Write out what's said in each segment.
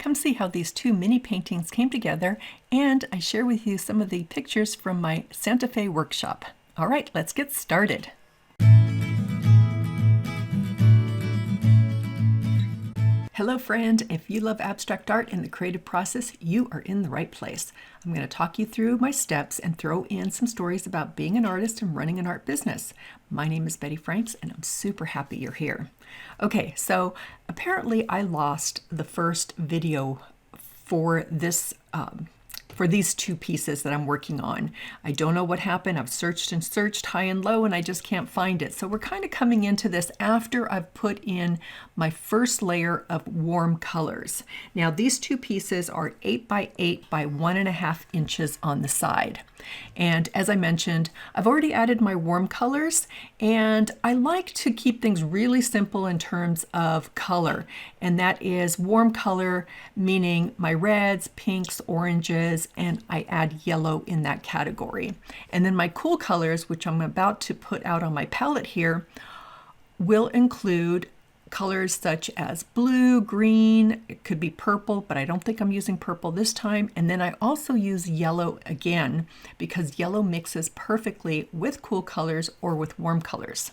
come see how these two mini paintings came together, and I share with you some of the pictures from my Santa Fe workshop. All right, let's get started. Hello friend, if you love abstract art and the creative process, you are in the right place. I'm going to talk you through my steps and throw in some stories about being an artist and running an art business. My name is Betty Franks and I'm super happy you're here. Okay, so apparently I lost the first video for this for these two pieces that I'm working on. I don't know what happened. I've searched and searched high and low and I just can't find it. So we're kind of coming into this after I've put in my first layer of warm colors. Now these two pieces are 8 by 8 by 1.5 inches on the side. And as I mentioned, I've already added my warm colors, and I like to keep things really simple in terms of color. And that is warm color, meaning my reds, pinks, oranges, and I add yellow in that category. And then my cool colors, which I'm about to put out on my palette here, will include colors such as blue, green, it could be purple, but I don't think I'm using purple this time. And then I also use yellow again because yellow mixes perfectly with cool colors or with warm colors.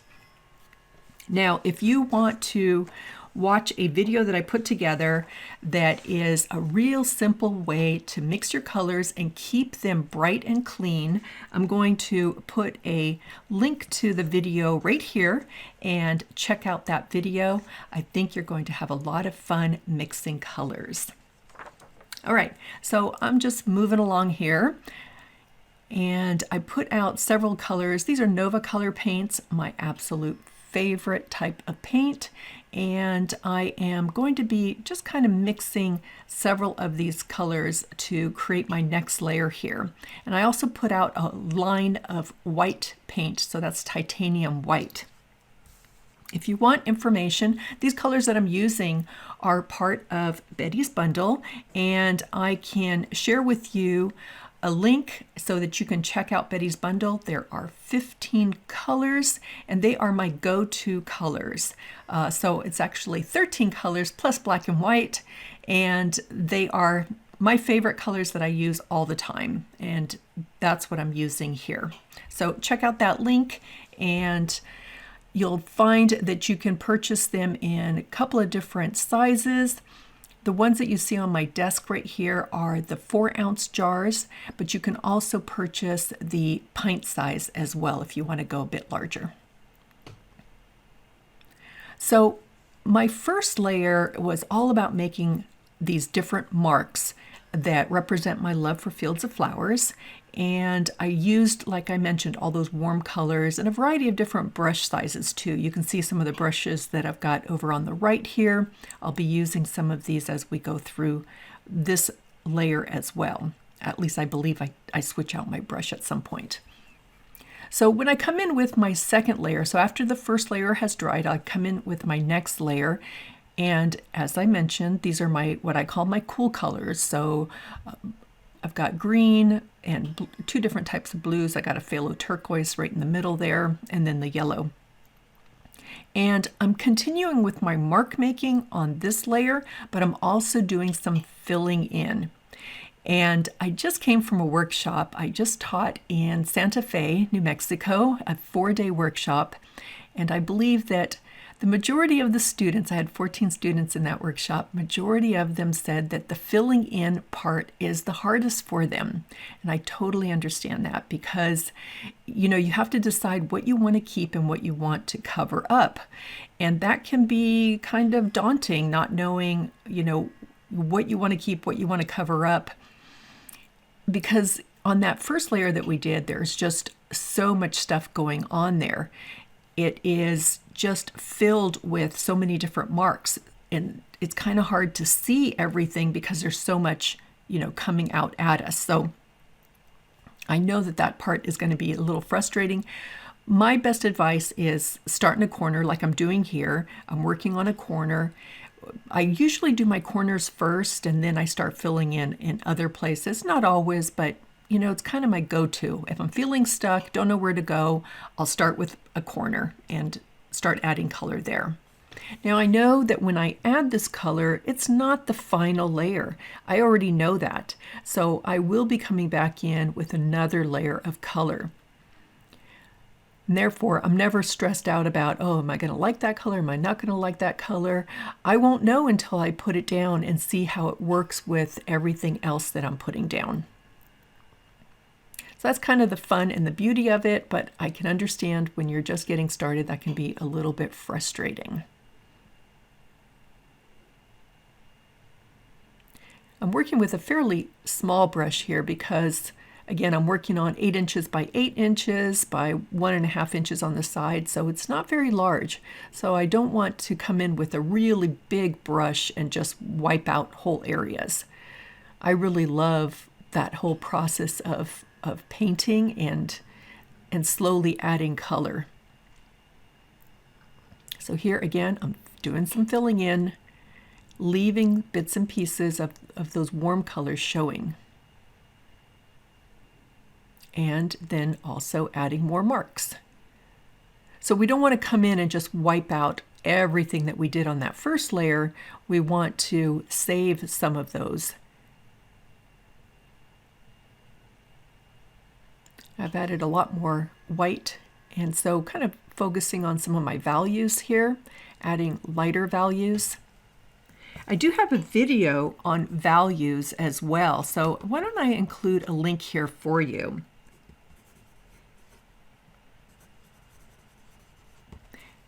Now, if you want to watch a video that I put together that is a real simple way to mix your colors and keep them bright and clean, I'm going to put a link to the video right here and check out that video. I think you're going to have a lot of fun mixing colors. All right, so I'm just moving along here. And I put out several colors. These are Nova color paints, my absolute favorite type of paint, and I am going to be just kind of mixing several of these colors to create my next layer here. And I also put out a line of white paint, so that's titanium white. If you want information, these colors that I'm using are part of Betty's bundle, and I can share with you a link so that you can check out Betty's bundle. There are 15 colors and they are my go-to colors. So it's actually 13 colors plus black and white, and they are my favorite colors that I use all the time, and that's what I'm using here. So check out that link and you'll find that you can purchase them in a couple of different sizes. The ones that you see on my desk right here are the 4-ounce jars, but you can also purchase the pint size as well if you want to go a bit larger. So my first layer was all about making these different marks that represent my love for fields of flowers. And I used, like I mentioned, all those warm colors and a variety of different brush sizes too. You can see some of the brushes that I've got over on the right here. I'll be using some of these as we go through this layer as well. At least I believe I switch out my brush at some point. So when I come in with my second layer, so after the first layer has dried, I'll come in with my next layer. And as I mentioned, these are what I call my cool colors. So I've got green and two different types of blues. I got a phthalo turquoise right in the middle there, and then the yellow. And I'm continuing with my mark making on this layer, but I'm also doing some filling in. And I just came from a workshop. I just taught in Santa Fe, New Mexico, a 4-day workshop. And I believe that the majority of the students, I had 14 students in that workshop, majority of them said that the filling in part is the hardest for them. And I totally understand that because, you know, you have to decide what you want to keep and what you want to cover up. And that can be kind of daunting, not knowing, you know, what you want to keep, what you want to cover up. Because on that first layer that we did, there's just so much stuff going on there. It is just filled with so many different marks, and it's kind of hard to see everything because there's so much, you know, coming out at us. So I know that that part is going to be a little frustrating. My best advice is start in a corner like I'm doing here. I'm working on a corner. I usually do my corners first and then I start filling in other places. Not always, but you know, it's kind of my go-to. If I'm feeling stuck, don't know where to go, I'll start with a corner and start adding color there. Now I know that when I add this color, it's not the final layer. I already know that. So I will be coming back in with another layer of color. And therefore, I'm never stressed out about, oh, am I going to like that color? Am I not going to like that color? I won't know until I put it down and see how it works with everything else that I'm putting down. So that's kind of the fun and the beauty of it, but I can understand when you're just getting started, that can be a little bit frustrating. I'm working with a fairly small brush here because, again, I'm working on 8 inches by 8 inches by 1.5 inches on the side, so it's not very large. So I don't want to come in with a really big brush and just wipe out whole areas. I really love that whole process of painting and slowly adding color. So here again, I'm doing some filling in, leaving bits and pieces of those warm colors showing. And then also adding more marks. So we don't want to come in and just wipe out everything that we did on that first layer. We want to save some of those. I've added a lot more white, and so kind of focusing on some of my values here, adding lighter values. I do have a video on values as well, so why don't I include a link here for you.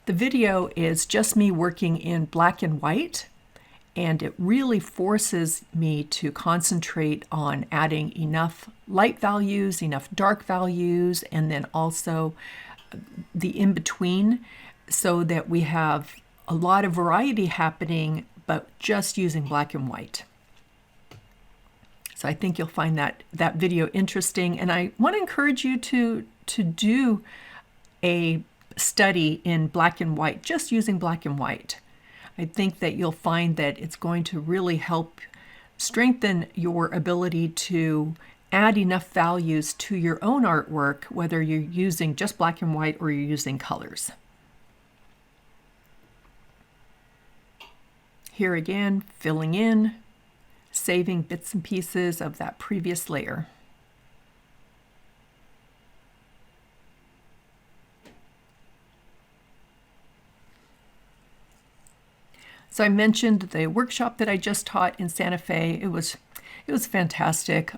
The video is just me working in black and white, and it really forces me to concentrate on adding enough light values, enough dark values, and then also the in-between so that we have a lot of variety happening, but just using black and white. So I think you'll find that video interesting, and I want to encourage you to do a study in black and white, just using black and white. I think that you'll find that it's going to really help strengthen your ability to add enough values to your own artwork, whether you're using just black and white or you're using colors. Here again, filling in, saving bits and pieces of that previous layer. So I mentioned the workshop that I just taught in Santa Fe. It was fantastic.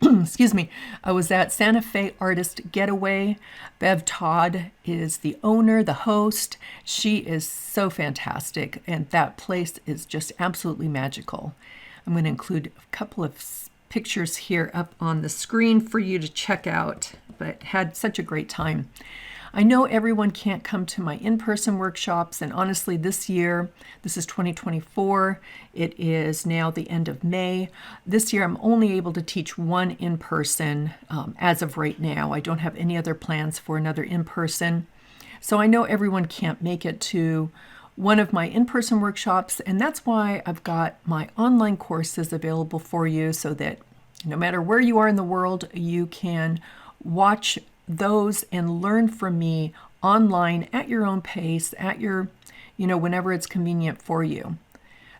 Excuse me. I was at Santa Fe Artist Getaway. Bev Todd is the owner, the host. She is so fantastic, and that place is just absolutely magical. I'm going to include a couple of pictures here up on the screen for you to check out, but had such a great time. I know everyone can't come to my in-person workshops, and honestly this year, this is 2024, it is now the end of May. This year I'm only able to teach one in-person as of right now. I don't have any other plans for another in-person. So I know everyone can't make it to one of my in-person workshops, and that's why I've got my online courses available for you so that no matter where you are in the world, you can watch those and learn from me online at your own pace, at your, whenever it's convenient for you.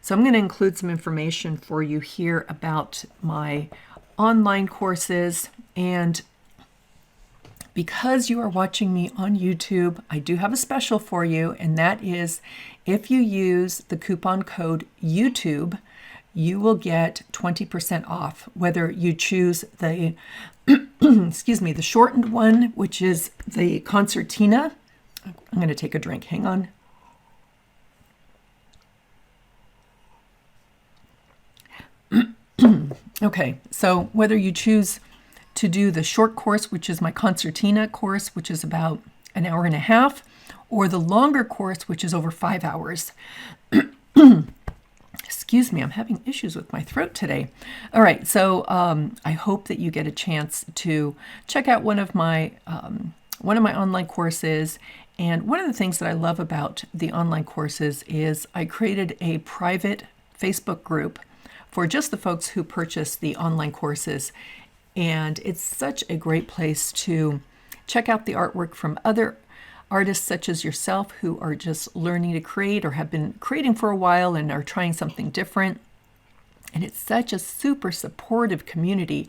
So I'm going to include some information for you here about my online courses. And because you are watching me on YouTube, I do have a special for you, and that is if you use the coupon code YouTube, you will get 20% off, whether you choose the excuse me, the shortened one, which is the concertina. I'm going to take a drink. Hang on. Okay, so whether you choose to do the short course, which is my concertina course, which is about an hour and a half, or the longer course, which is over 5 hours. Excuse me, I'm having issues with my throat today. All right, so I hope that you get a chance to check out one of my online courses. And one of the things that I love about the online courses is I created a private Facebook group for just the folks who purchase the online courses. And it's such a great place to check out the artwork from other artists such as yourself who are just learning to create or have been creating for a while and are trying something different. And it's such a super supportive community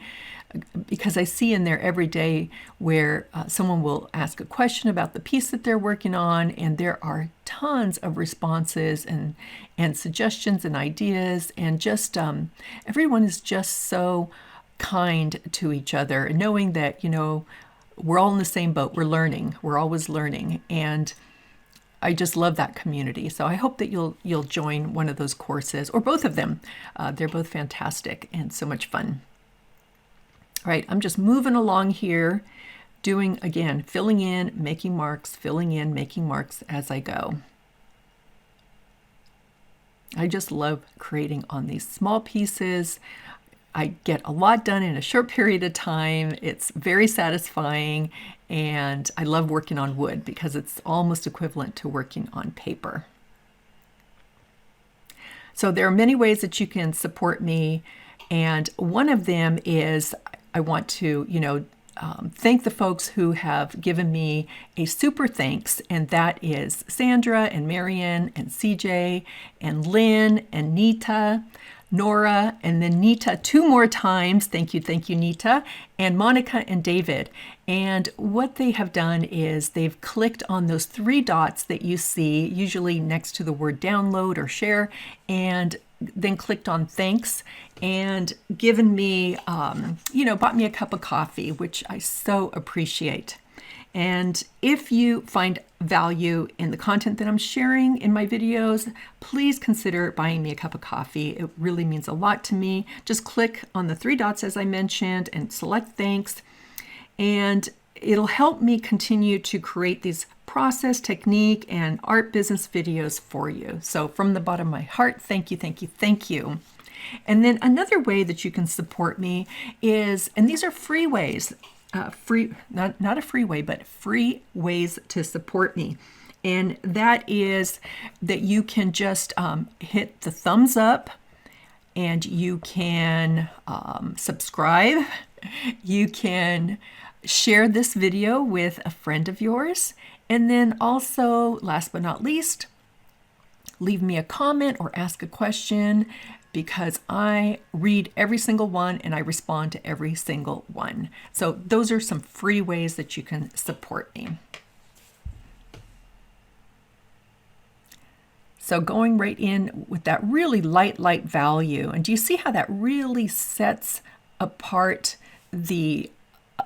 because I see in there every day where someone will ask a question about the piece that they're working on, and there are tons of responses and suggestions and ideas, and just everyone is just so kind to each other, knowing that, you know, we're all in the same boat. We're learning. We're always learning. And I just love that community. So I hope that you'll join one of those courses or both of them. They're both fantastic and so much fun. All right, I'm just moving along here, doing, again, filling in, making marks, filling in, making marks as I go. I just love creating on these small pieces. I get a lot done in a short period of time. It's very satisfying, and I love working on wood because it's almost equivalent to working on paper. So there are many ways that you can support me, and one of them is I want to, thank the folks who have given me a super thanks, and that is Sandra and Marion and CJ and Lynn and Nita, Nora, and then Nita 2 more times. Thank you, Nita, and Monica and David. And what they have done is they've clicked on those 3 dots that you see, usually next to the word download or share, and then clicked on thanks and given me, bought me a cup of coffee, which I so appreciate. And if you find value in the content that I'm sharing in my videos, please consider buying me a cup of coffee. It really means a lot to me. Just click on the 3 dots as I mentioned and select thanks. And it'll help me continue to create these process, technique, and art business videos for you. So from the bottom of my heart, thank you. And then another way that you can support me is, and these are free ways, not a free way, but free ways to support me. And that is that you can just hit the thumbs up, and you can subscribe. You can share this video with a friend of yours. And then also, last but not least, leave me a comment or ask a question, because I read every single one and I respond to every single one. So those are some free ways that you can support me. So going right in with that really light value. And do you see how that really sets apart the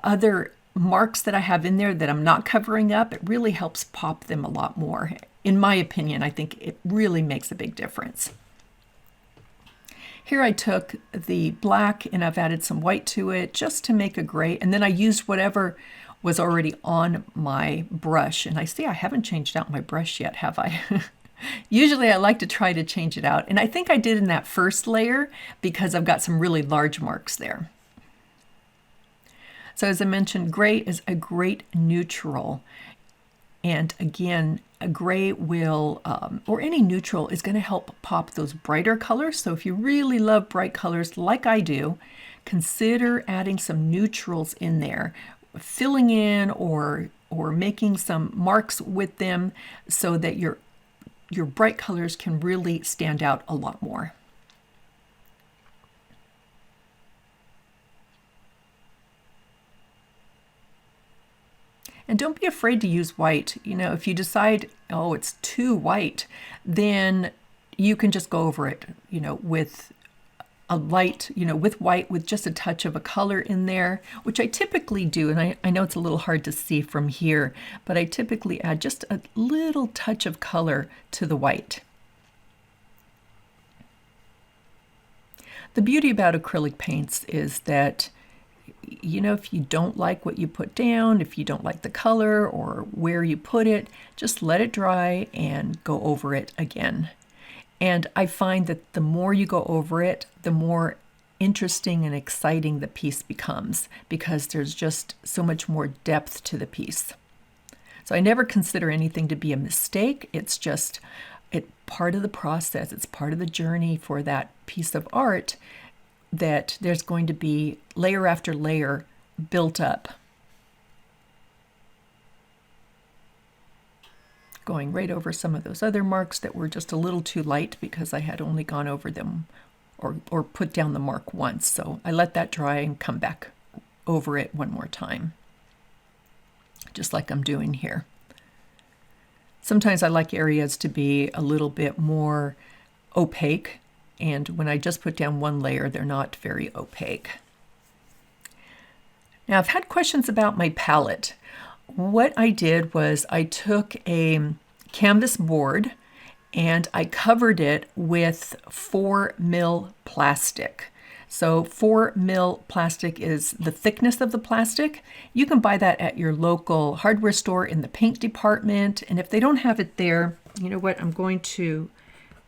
other marks that I have in there that I'm not covering up? It really helps pop them a lot more. In my opinion, I think it really makes a big difference. Here I took the black and I've added some white to it just to make a gray, and then I used whatever was already on my brush. And I see I haven't changed out my brush yet, have I? Usually I like to try to change it out, and I think I did in that first layer because I've got some really large marks there. So as I mentioned, gray is a great neutral. And again, a gray will, or any neutral, is going to help pop those brighter colors. So if you really love bright colors like I do, consider adding some neutrals in there, filling in or making some marks with them so that your bright colors can really stand out a lot more. And don't be afraid to use white. If you decide, oh, it's too white, then you can just go over it, with a light, with white, with just a touch of a color in there, which I typically do. And I know it's a little hard to see from here, but I typically add just a little touch of color to the white. The beauty about acrylic paints is that if you don't like what you put down, if you don't like the color or where you put it, just let it dry and go over it again. And I find that the more you go over it, the more interesting and exciting the piece becomes, because there's just so much more depth to the piece. So I never consider anything to be a mistake. It's just part of the process. It's part of the journey for that piece of art, that there's going to be layer after layer built up. going right over some of those other marks that were just a little too light because I had only gone over them or put down the mark once. So I let that dry and come back over it one more time, just like I'm doing here. Sometimes I like areas to be a little bit more opaque, and when I just put down one layer, they're not very opaque. Now, I've had questions about my palette. What I did was I took a canvas board and I covered it with 4mm plastic. So 4mm plastic is the thickness of the plastic. You can buy that at your local hardware store in the paint department. And if they don't have it there, you know what? I'm going to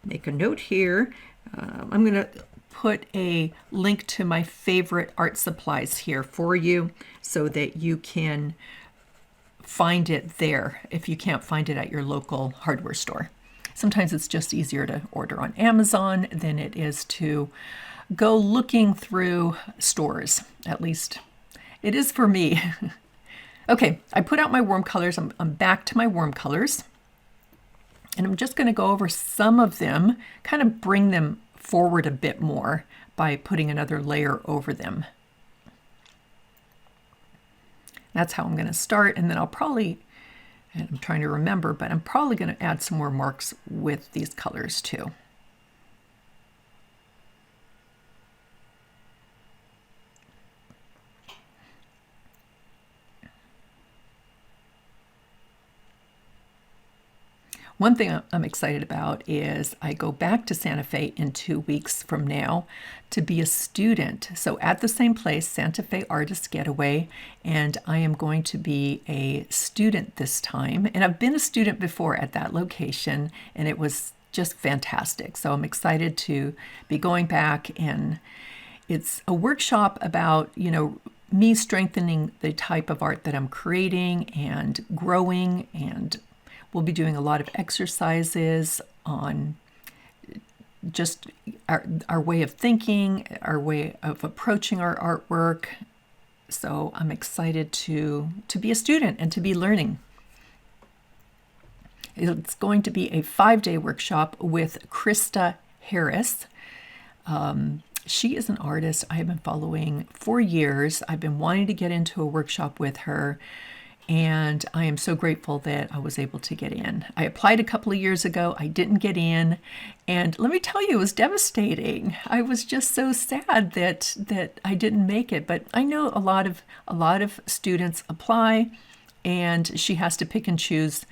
make a note here. I'm going to put a link to my favorite art supplies here for you so that you can find it there if you can't find it at your local hardware store. Sometimes it's just easier to order on Amazon than it is to go looking through stores. At least it is for me. Okay, I put out my warm colors. I'm back to my warm colors. And I'm just going to go over some of them, kind of bring them forward a bit more by putting another layer over them. That's how I'm going to start, and then I'll probably, and I'm trying to remember, but I'm probably going to add some more marks with these colors too. One thing I'm excited about is I go back to Santa Fe in 2 weeks from now to be a student. So at the same place, Santa Fe Artist Getaway, and I am going to be a student this time. And I've been a student before at that location, and it was just fantastic. So I'm excited to be going back, and it's a workshop about, me strengthening the type of art that I'm creating and growing, and we'll be doing a lot of exercises on just our way of thinking, our way of approaching our artwork. So I'm excited to be a student and to be learning. It's going to be a 5-day workshop with Krista Harris. She is an artist I have been following for years. I've been wanting to get into a workshop with her, and I am so grateful that I was able to get in. I applied a couple of years ago. I didn't get in, and let me tell you, it was devastating. I was just so sad that I didn't make it. But I know a lot of students apply, and she has to pick and choose,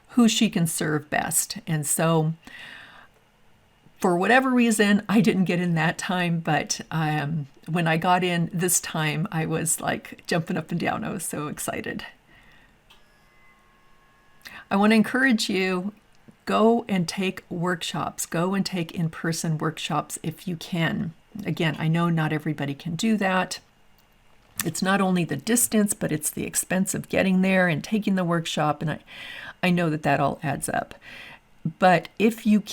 who she can serve best. And so, for whatever reason, I didn't get in that time, but when I got in this time, I was like jumping up and down. I was so excited. I want to encourage you, go and take workshops. Go and take in-person workshops if you can. Again, I know not everybody can do that. It's not only the distance, but it's the expense of getting there and taking the workshop, and I know that all adds up. But if you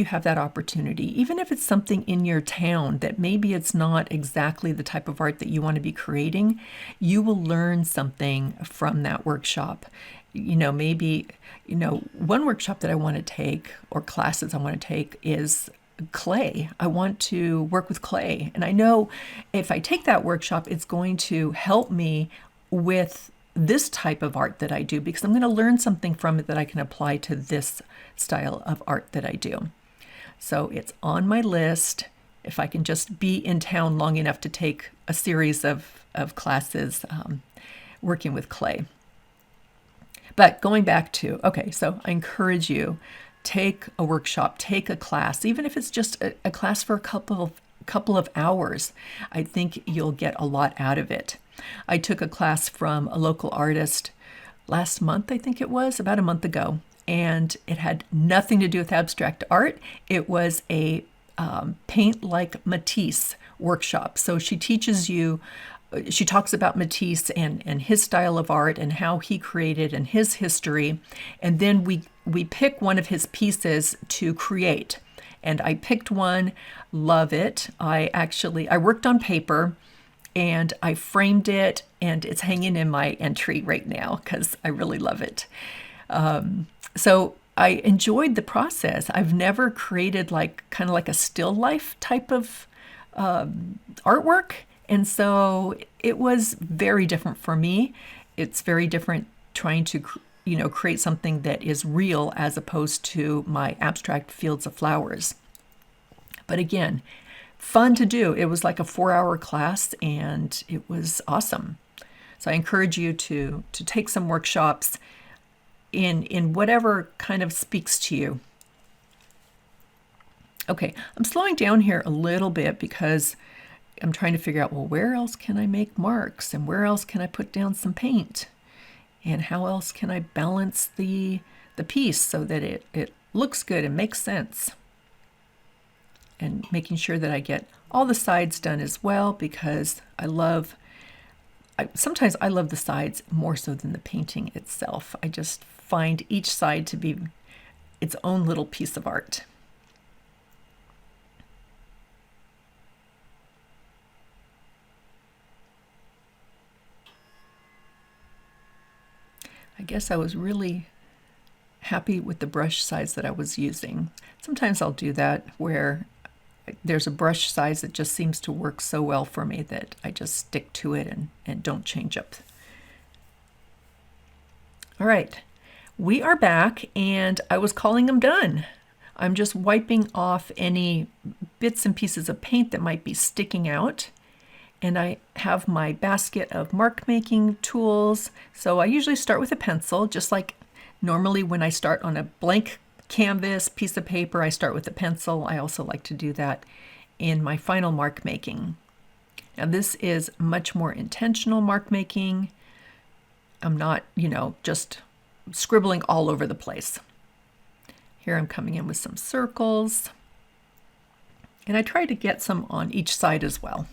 have that opportunity, even if it's something in your town that maybe it's not exactly the type of art that you want to be creating, you will learn something from that workshop. Maybe, one workshop that I want to take, or classes I want to take, is clay. I want to work with clay. And I know if I take that workshop, it's going to help me with this type of art that I do, because I'm going to learn something from it that I can apply to this style of art that I do. So it's on my list. If I can just be in town long enough to take a series of classes working with clay. But going back to, so I encourage you, take a workshop, take a class, even if it's just a class for a couple of hours. I think you'll get a lot out of it. I took a class from a local artist last month, I think it was, about a month ago, and it had nothing to do with abstract art. It was a paint like Matisse workshop. So she teaches you, she talks about Matisse and his style of art and how he created and his history, and then we pick one of his pieces to create. And I picked one, love it. I worked on paper, and I framed it, and it's hanging in my entry right now because I really love it. So I enjoyed the process. I've never created like kind of like a still life type of artwork. And so it was very different for me. It's very different trying to, create something that is real as opposed to my abstract fields of flowers. But again, fun to do. It was like a 4-hour class and it was awesome. So I encourage you to take some workshops in whatever kind of speaks to you. Okay, I'm slowing down here a little bit because I'm trying to figure out, well, where else can I make marks and where else can I put down some paint? And how else can I balance the piece so that it looks good and makes sense? And making sure that I get all the sides done as well, because sometimes I love the sides more so than the painting itself. I just find each side to be its own little piece of art. I guess I was really happy with the brush size that I was using. Sometimes I'll do that where there's a brush size that just seems to work so well for me that I just stick to it and don't change up. All right, we are back and I was calling them done. I'm just wiping off any bits and pieces of paint that might be sticking out. And I have my basket of mark making tools. So I usually start with a pencil, just like normally when I start on a blank canvas piece of paper, I start with a pencil. I also like to do that in my final mark making. Now this is much more intentional mark making. I'm not, just scribbling all over the place. Here I'm coming in with some circles. And I try to get some on each side as well.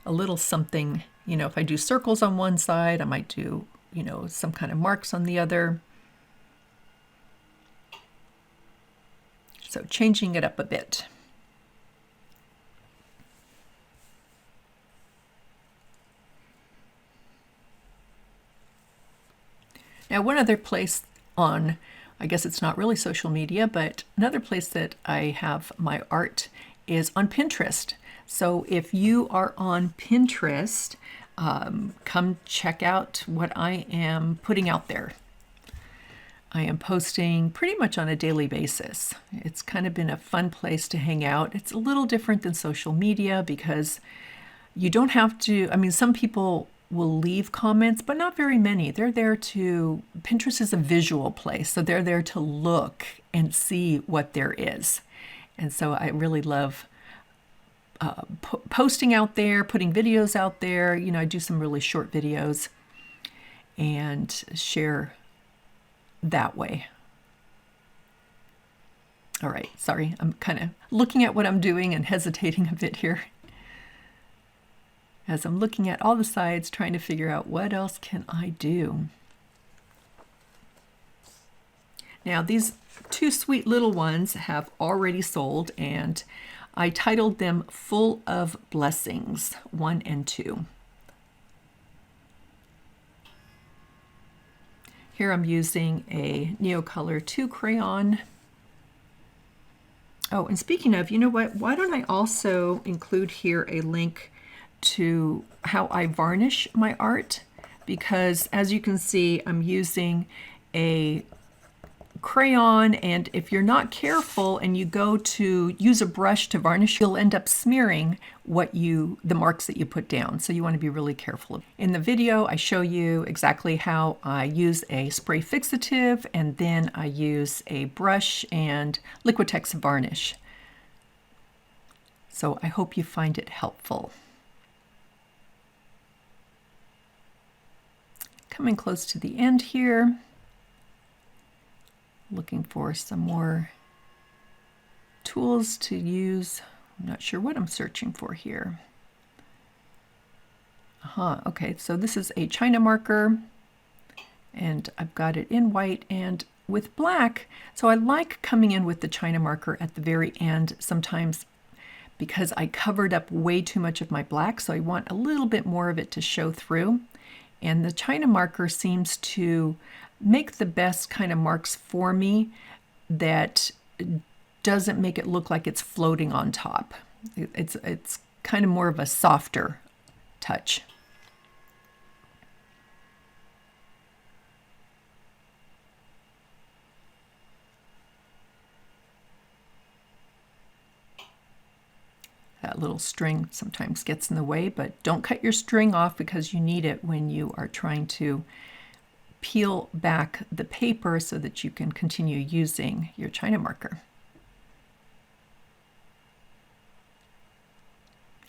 A little something, if I do circles on one side, I might do, some kind of marks on the other. So changing it up a bit. Now, one other place on, I guess it's not really social media, but another place that I have my art is on Pinterest. So if you are on Pinterest, come check out what I am putting out there. I am posting pretty much on a daily basis. It's kind of been a fun place to hang out. It's a little different than social media because you don't have to, some people will leave comments, but not very many. They're there Pinterest is a visual place, so they're there to look and see what there is. And so I really love posting out there, putting videos out there. I do some really short videos and share that way. All right, sorry, I'm kind of looking at what I'm doing and hesitating a bit here as I'm looking at all the sides, trying to figure out what else can I do. Now, these two sweet little ones have already sold, and I titled them Full of Blessings 1 and 2. Here I'm using a Neocolor 2 crayon. Oh, and speaking of, you know what? Why don't I also include here a link to how I varnish my art? Because as you can see, I'm using a crayon, and if you're not careful and you go to use a brush to varnish, you'll end up smearing the marks that you put down. So you want to be really careful. In the video, I show you exactly how I use a spray fixative, and then I use a brush and Liquitex varnish. So I hope you find it helpful. Coming close to the end here. Looking for some more tools to use. I'm not sure what I'm searching for here. Okay, so this is a China marker, and I've got it in white and with black. So I like coming in with the China marker at the very end sometimes because I covered up way too much of my black, so I want a little bit more of it to show through. And the China marker seems to make the best kind of marks for me that doesn't make it look like it's floating on top. It's kind of more of a softer touch. That little string sometimes gets in the way, but don't cut your string off because you need it when you are trying to peel back the paper so that you can continue using your China marker.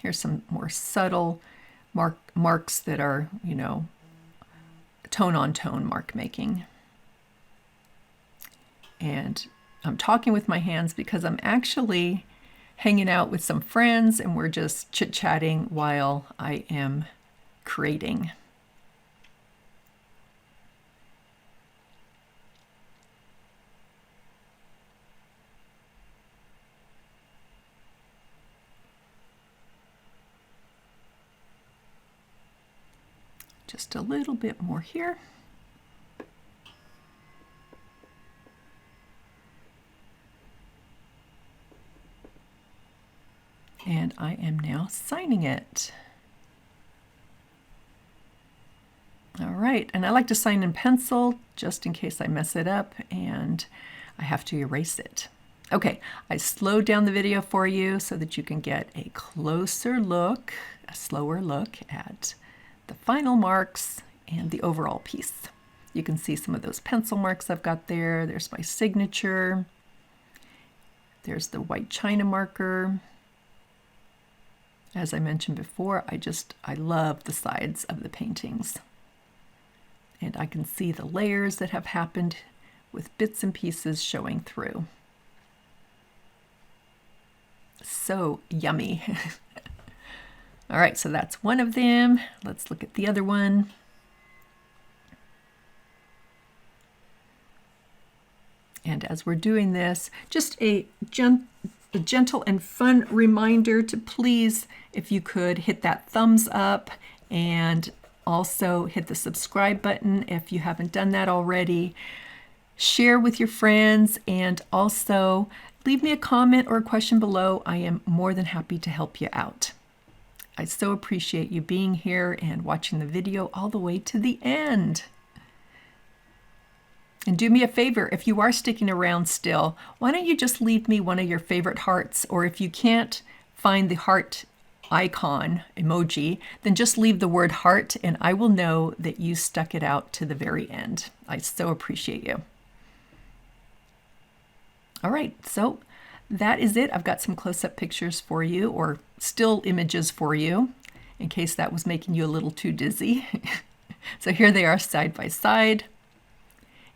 Here's some more subtle marks that are, you know, tone-on-tone mark making. And I'm talking with my hands because I'm actually hanging out with some friends and we're just chit-chatting while I am creating. Just a little bit more here. And I am now signing it. All right, and I like to sign in pencil just in case I mess it up and I have to erase it. Okay, I slowed down the video for you so that you can get a closer look, a slower look at the final marks and the overall piece. You can see some of those pencil marks I've got there. There's my signature. There's the white China marker. As I mentioned before, I love the sides of the paintings. And I can see the layers that have happened with bits and pieces showing through. So yummy. All right, so that's one of them. Let's look at the other one. And as we're doing this, just a gentle and fun reminder to please, if you could, hit that thumbs up and also hit the subscribe button if you haven't done that already. Share with your friends and also leave me a comment or a question below. I am more than happy to help you out. I so appreciate you being here and watching the video all the way to the end. And do me a favor, if you are sticking around still, why don't you just leave me one of your favorite hearts, or if you can't find the heart icon emoji, then just leave the word heart and I will know that you stuck it out to the very end. I so appreciate you. All right, so that is it. I've got some close-up pictures for you, or still images for you, in case that was making you a little too dizzy. So here they are side by side.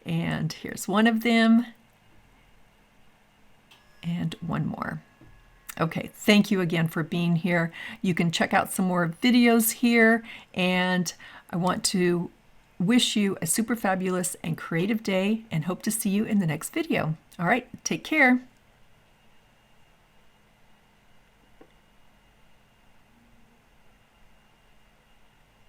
And here's one of them. And one more. Okay, thank you again for being here. You can check out some more videos here, and I want to wish you a super fabulous and creative day and hope to see you in the next video. All right, take care.